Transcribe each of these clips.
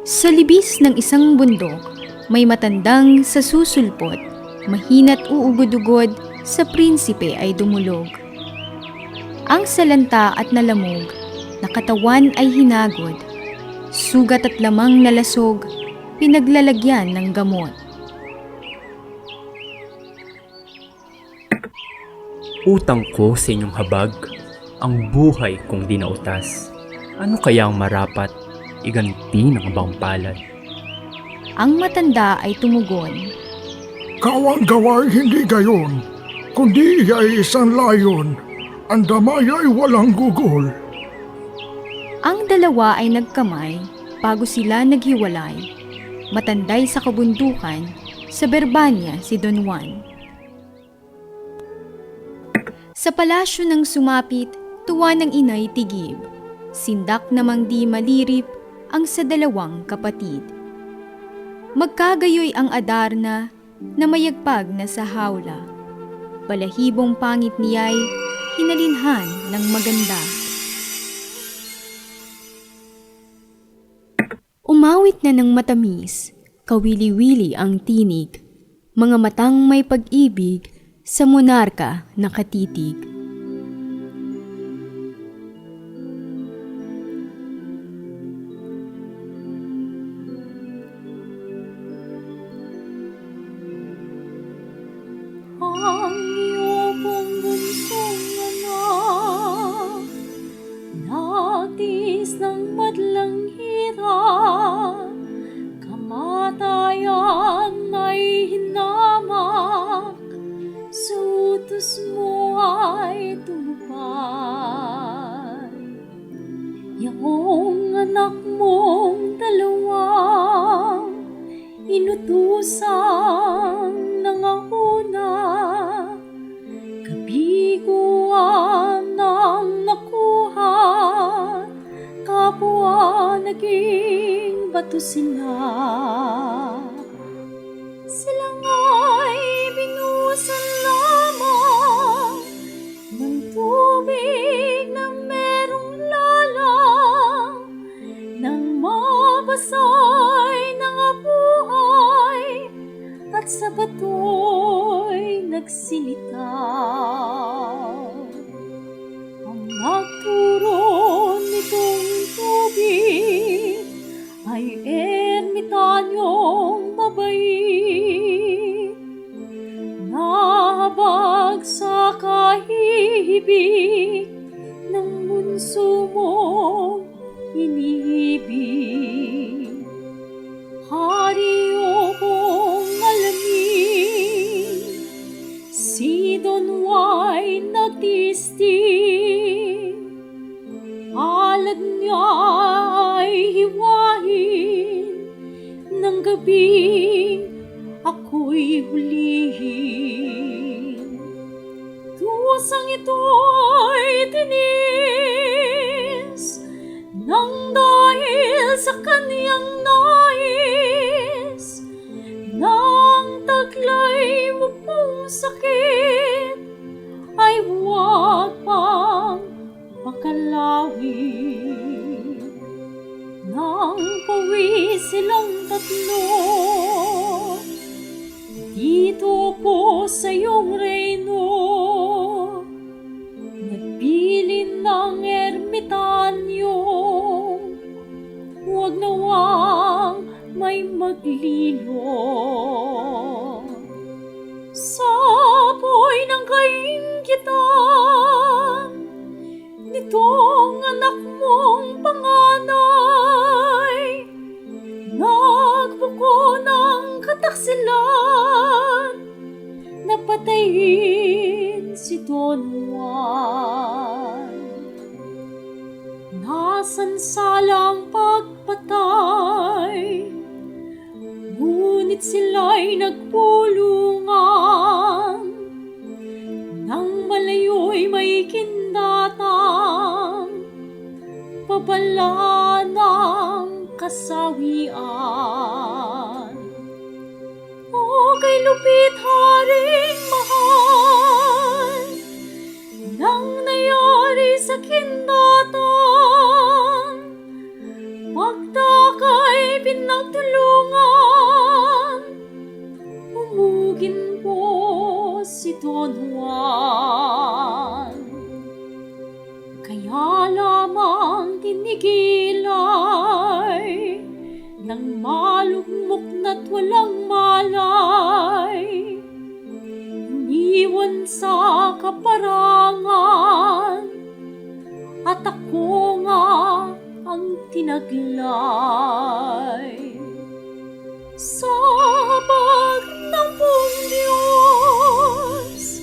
Sa libis ng isang bundok, may matandang sa susulpot, mahina't uugod-ugod, sa prinsipe ay dumulog. Ang salanta at nalamog, na katawan ay hinagod, sugat at lamang nalasog, pinaglalagyan ng gamot. Utang ko sa inyong habag, ang buhay kong dinautas. Ano kaya ang marapat, iganti ng abang palad? Ang matanda ay tumugon, Kawang-gawa hindi gayon, kundi ay isang layon, ang damay ay walang gugol. ang dalawa ay nagkamay, bago sila naghiwalay. Matanday sa kabundukan, sa Berbanya si Don Juan. Sa palasyo ng sumapit, tuwa ng inay tigib. Sindak namang di malirip ang sa dalawang kapatid. Magkagayoy ang Adarna na mayagpag na sa hawla. Balahibong pangit niya'y hinalinhan ng maganda. Umawit na ng matamis, kawili-wili ang tinig, mga matang may pag-ibig sa monarka nakatitig. Ang iyong bunsong anak, nagtiis ng madlang hirap, kamatayan ay hinamak, sa utos mo ay tumupad. Yung anak mong dalawa, inutusan ng una, kabiguan ang nakuha, kapwa naging bato sila. Sila nga'y binusan lamang ng tubig na merong lalang, nang mabasay ng buhay at sa bato'y nagsilitaw. Ang nagturo nitong tubig ay ermitanyong mabait, nahabag sa kahibig ng bunso mong inibig. Hari o kung alamin, si Don Juan nagtisting, alad niya ay hiwain, ng gabing ako'y hulihin. Tusang ito'y tinis, nang dahil sa kaniyang nais, nang taglay mo pong sakit, ay huwag pang pakalawin. Nang pawi silang tatlo, dito po sa iyong reino, nagbilin ng ermitanyo, huwag nawang may maglilo. Sa apoy ng kainggitan nitong anak mong panganay, nagbuko ng kataksilan, napatayin si Don Juan. Nasansalang pagpatay, ngunit sila'y nagpulungan, nang malayo'y may kindatang, pabala ng kasawian. O kay lupit haring mahal, nang nayari sa kindatan, pagtakay pinagtulungan. Umugin po si Don Juan. Kaya lamang tinigilay ng malugmok na't walang malay. Iniwan sa kaparangan at ako nga ang tinaglay. Sa habag ng buong Diyos,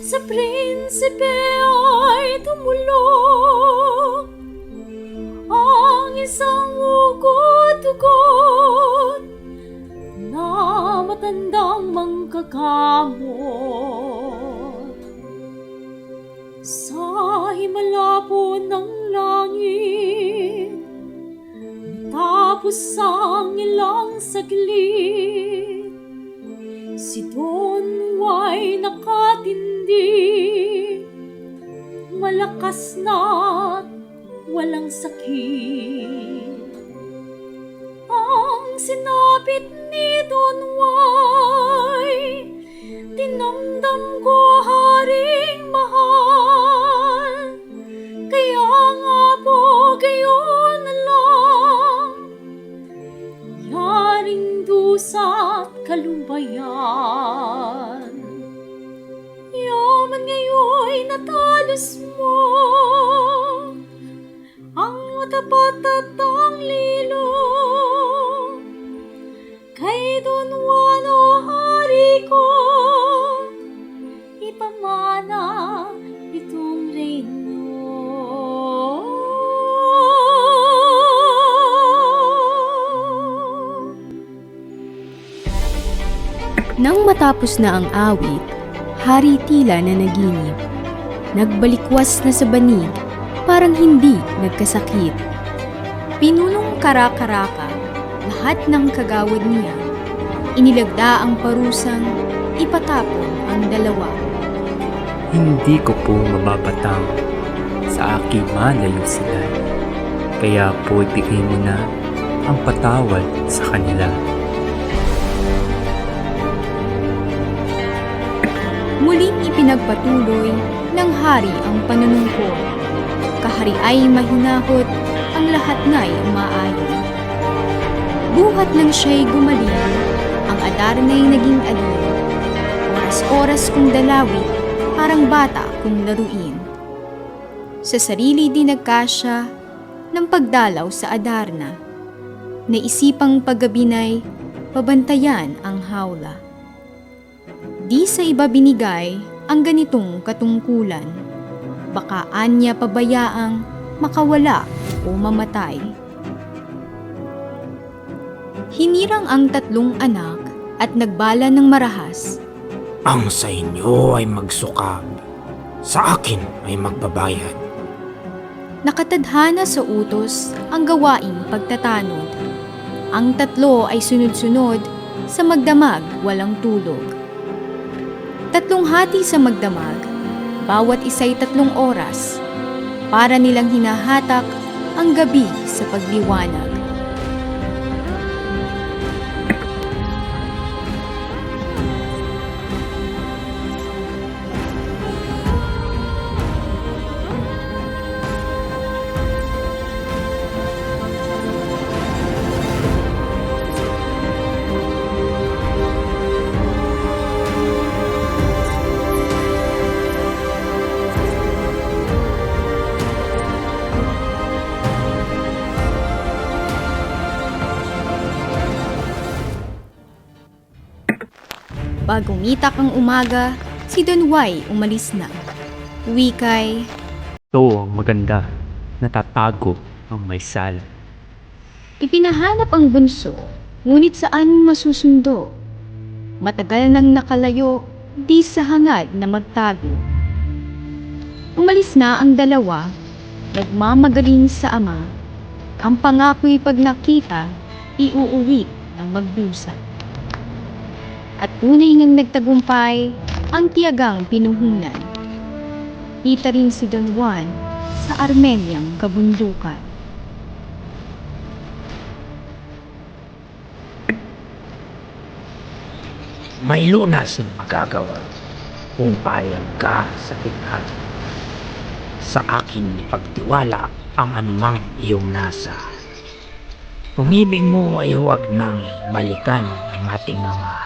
sa prinsipe ay tumulong ang isang ugot-ugot na matandang mangkakamot. Sa himala po ng langit, tapos ang ilang saglit, si Don Juan nakatindi, malakas na't walang sakit. Ang sinapit ni Don Juan, tinamdam ko haring mahal. Kaya nga po gayon na lang, yaring dusa't kalubayan. Yaman ngayon natalos mo, ang matapat at ang lilo. Kay Don Juan o hari ko, ipamana itong reino. Nang matapos na ang awit, hari tila na naginip. Nagbalikwas na sa banig, parang hindi nagkasakit. Pinunong karakaraka lahat ng kagawad niya. Inilagda ang parusang ipatapon ang dalawa. Hindi ko po mababatang sa aking malayo sila. Kaya po ibigay mo na ang patawad sa kanila. Muling ipinagpatuloy ng hari ang panunungkol. Kahari ay mahinahot, ang lahat na'y umaayon. Buhat nang siya'y gumaling, ang Adarna'y naging alin. Oras-oras kong dalawit, parang bata kong laruin. Sa sarili din nagkasya ng pagdalaw sa Adarna. Naisipang paggabinay, pabantayan ang hawla. Di sa iba binigay ang ganitong katungkulan. Baka anya pabayaang makawala o mamatay. Hinirang ang tatlong anak at nagbala ng marahas. Ang sa inyo ay magsukab, sa akin ay magbabayad. Nakatadhana sa utos ang gawaing pagtatanod. Ang tatlo ay sunod-sunod sa magdamag walang tulog. 3 hati sa magdamag, bawat isa'y 3 oras, para nilang hinahatak ang gabi sa pagliwanag. Bagong itak ang umaga, si Don Juan umalis na. Wikay, Ito ang maganda, natatago ang may sala. ipinahanap ang bunso, ngunit saan masusundo? Matagal nang nakalayo, di sa hangad na magtago. Umalis na ang dalawa, nagmamagaling sa ama. Ang pangako'y pag nakita, iuuwi ng magdusa. At tunay ngang nagtagumpay ang tiyagang pinuhunan. Kita rin si Don Juan sa Armeniang kabundukan. may lunas na magagawa kung payag ka sa gitna. Sa akin pagtiwala ang anumang iyong nasa. Pumibig mo ay huwag nang balikan ang ating ama.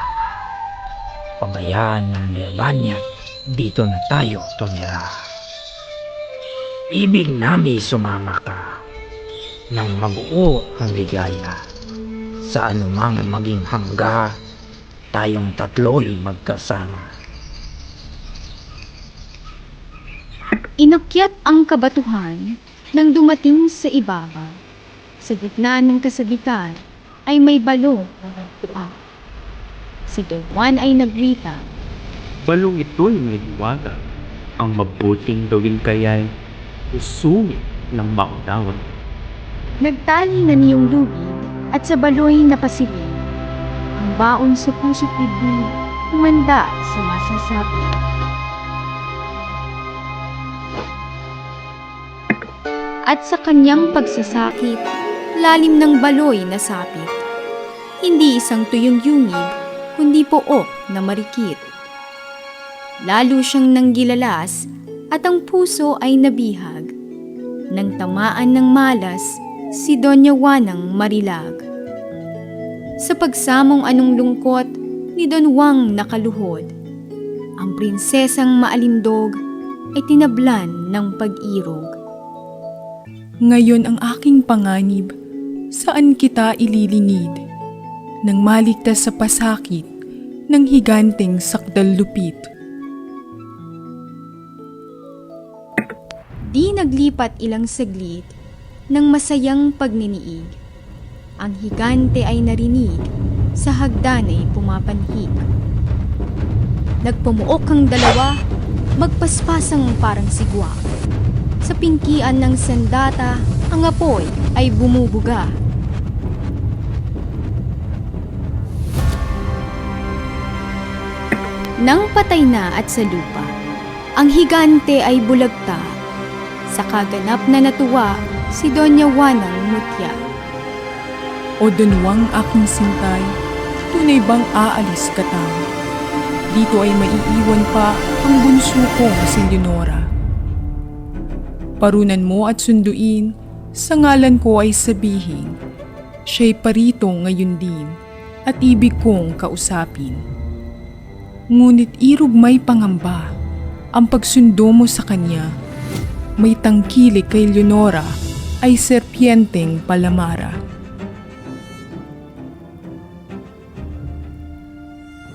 Pabayaan ng Nirvana, dito na tayo tumira. Ibig namin sumama ka nang mabuo ang ligaya. Sa anumang maging hangga, tayong tatlo'y magkasama. Inakyat ang kabatuhan nang dumating sa ibabaw. Sa gitna ng kasabitan ay may balong na nagtuwa. Si Don Juan ay nagwita. Balong ito'y may hiwaga. Ang mabuting gawin kaya'y usungin ng maunawang. Nagtali na niyong lubid at sa baloy napasilig. Ang baon sa puso't dibdib, umanda sa masasabi. At sa kanyang pagsasakit, lalim ng baloy nasapit. Hindi isang tuyong yungib, kundi pook na marikit. Lalo siyang nanggilalas at ang puso ay nabihag. Nang tamaan ng malas, si Doña Juanang marilag. Sa pagsamong anong lungkot, ni Don Juan nakaluhod. Ang prinsesang maalindog ay tinablan ng pag-irog. Ngayon ang aking panganib, saan kita ililingid? Nang maligtas sa pasakit ng higanteng sakdal lupit. Di naglipat ilang saglit ng masayang pagniniig. Ang higante ay narinig, sa hagdan ay pumapanhik. Nagpumuok ang dalawa, magpaspasang parang sigwa. Sa pingkian ng sandata, ang apoy ay bumubuga. Nang patay na at sa lupa, ang higante ay bulagta. Sa kaganap na natuwa, si Doña Juanang mutya. O Dunwang aking sintay, tunay bang aalis ka tao? Dito ay maiiwan pa ang bunso kong si Leonora. Parunan mo at sunduin, sa ngalan ko ay sabihin, siya'y parito ngayon din at ibig kong kausapin. Ngunit irog may pangamba ang pagsundo mo sa kanya. May tangkilik kay Leonora ay serpienteng palamara.